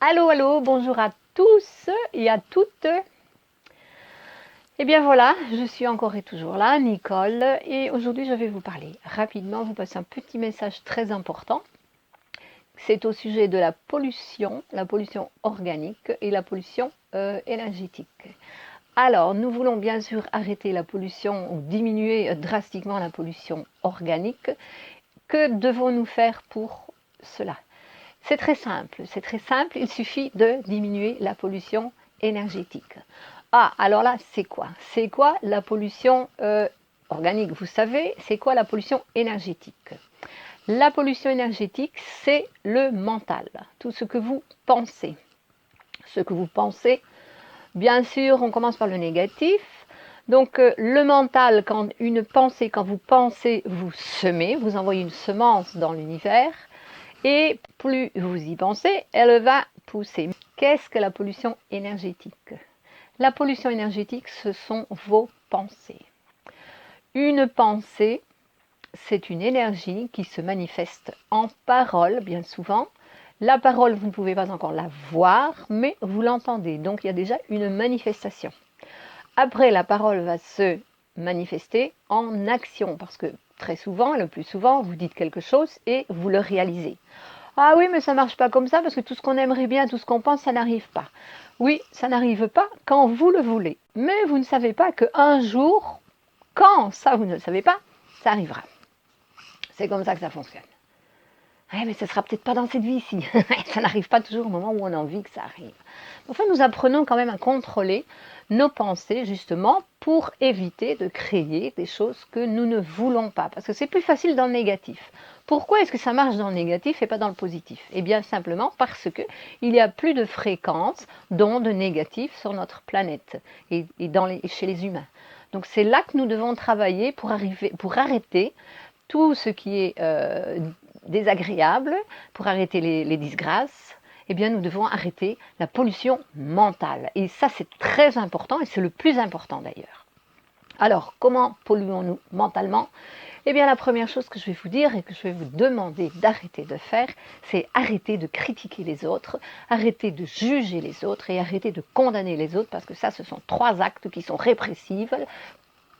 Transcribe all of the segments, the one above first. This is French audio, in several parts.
Allô, allô, bonjour à tous et à toutes. Et bien voilà, je suis encore et toujours là, Nicole, et aujourd'hui je vais vous parler rapidement, vous passer un petit message très important. C'est au sujet de la pollution organique et la pollution énergétique. Alors, nous voulons bien sûr arrêter la pollution ou diminuer drastiquement la pollution organique. Que devons-nous faire pour cela ? C'est très simple, il suffit de diminuer la pollution énergétique. Ah, alors là, c'est quoi? C'est quoi la pollution organique? Vous savez, c'est quoi la pollution énergétique? La pollution énergétique, c'est le mental, tout ce que vous pensez. Ce que vous pensez, bien sûr, on commence par le négatif. Donc le mental, quand vous pensez, vous semez, vous envoyez une semence dans l'univers. Et plus vous y pensez, elle va pousser. Qu'est-ce que la pollution énergétique? La pollution énergétique, ce sont vos pensées. Une pensée, c'est une énergie qui se manifeste en parole, bien souvent. La parole, vous ne pouvez pas encore la voir, mais vous l'entendez. Donc, il y a déjà une manifestation. Après, la parole va se manifester en action, parce que très souvent, le plus souvent, vous dites quelque chose et vous le réalisez. Ah oui, mais ça ne marche pas comme ça, parce que tout ce qu'on aimerait bien, tout ce qu'on pense, ça n'arrive pas. Oui, ça n'arrive pas quand vous le voulez. Mais vous ne savez pas qu'un jour, quand ça vous ne le savez pas, ça arrivera. C'est comme ça que ça fonctionne. Ouais, mais ça ne sera peut-être pas dans cette vie-ci. Ça n'arrive pas toujours au moment où on a envie que ça arrive. Enfin, nous apprenons quand même à contrôler nos pensées, justement, pour éviter de créer des choses que nous ne voulons pas. Parce que c'est plus facile dans le négatif. Pourquoi est-ce que ça marche dans le négatif et pas dans le positif? Eh bien, simplement parce qu'il y a plus de fréquences d'ondes négatives sur notre planète et chez les humains. Donc, c'est là que nous devons travailler pour arrêter tout ce qui est désagréable, pour arrêter les disgrâces. Eh bien, nous devons arrêter la pollution mentale. Et ça, c'est très important, et c'est le plus important d'ailleurs. Alors, comment polluons-nous mentalement? Eh bien, la première chose que je vais vous dire et que je vais vous demander d'arrêter de faire, c'est arrêter de critiquer les autres, arrêter de juger les autres et arrêter de condamner les autres, parce que ça, ce sont 3 actes qui sont répressifs.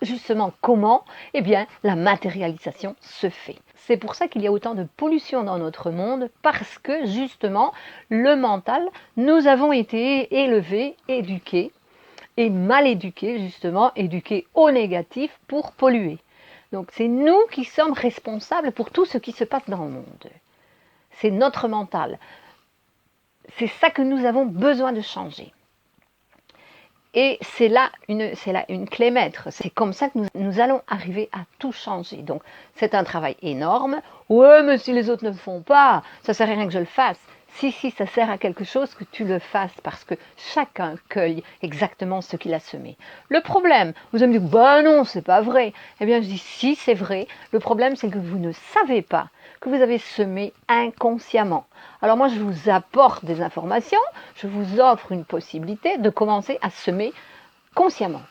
Justement, comment? Eh bien, la matérialisation se fait. C'est pour ça qu'il y a autant de pollution dans notre monde, parce que justement, le mental, nous avons été élevés, éduqués, et mal éduqués, justement, éduqués au négatif pour polluer. Donc c'est nous qui sommes responsables pour tout ce qui se passe dans le monde. C'est notre mental. C'est ça que nous avons besoin de changer. Et c'est là une clé maître. C'est comme ça que nous allons arriver à tout changer. Donc, c'est un travail énorme. Ouais, mais si les autres ne le font pas, ça ne sert à rien que je le fasse. Si, ça sert à quelque chose que tu le fasses parce que chacun cueille exactement ce qu'il a semé. Le problème, vous allez me dire, bah non, c'est pas vrai. Eh bien, je dis, si, c'est vrai. Le problème, c'est que vous ne savez pas que vous avez semé inconsciemment. Alors moi, je vous apporte des informations, je vous offre une possibilité de commencer à semer consciemment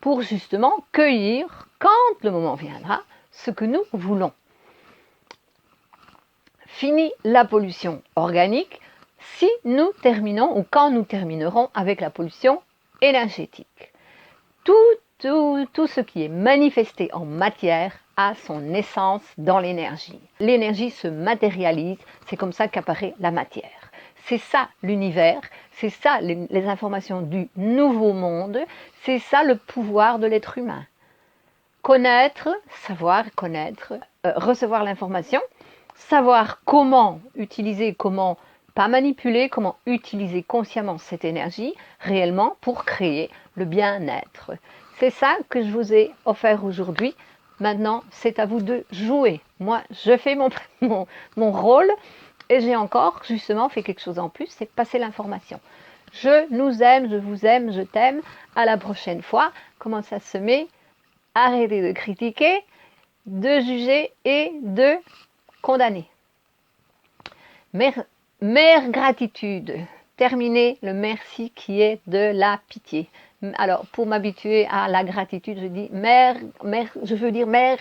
pour justement cueillir, quand le moment viendra, ce que nous voulons. Fini la pollution organique si nous terminons ou quand nous terminerons avec la pollution énergétique. Tout ce qui est manifesté en matière a son essence dans l'énergie. L'énergie se matérialise, c'est comme ça qu'apparaît la matière. C'est ça l'univers, c'est ça les informations du nouveau monde, c'est ça le pouvoir de l'être humain. Connaître, savoir connaître, recevoir l'information, savoir comment utiliser, comment pas manipuler, comment utiliser consciemment cette énergie réellement pour créer le bien-être. C'est ça que je vous ai offert aujourd'hui. Maintenant, c'est à vous de jouer. Moi, je fais mon rôle et j'ai encore justement fait quelque chose en plus, c'est passer l'information. Je nous aime, je vous aime, je t'aime. À la prochaine fois. Comment ça se met? Arrêtez de critiquer, de juger et de condamner. Mère gratitude. Terminez le merci qui est de la pitié. Alors, pour m'habituer à la gratitude, je dis mère, je veux dire mère,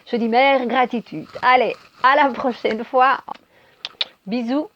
je dis mère gratitude. Allez, à la prochaine fois. Bisous.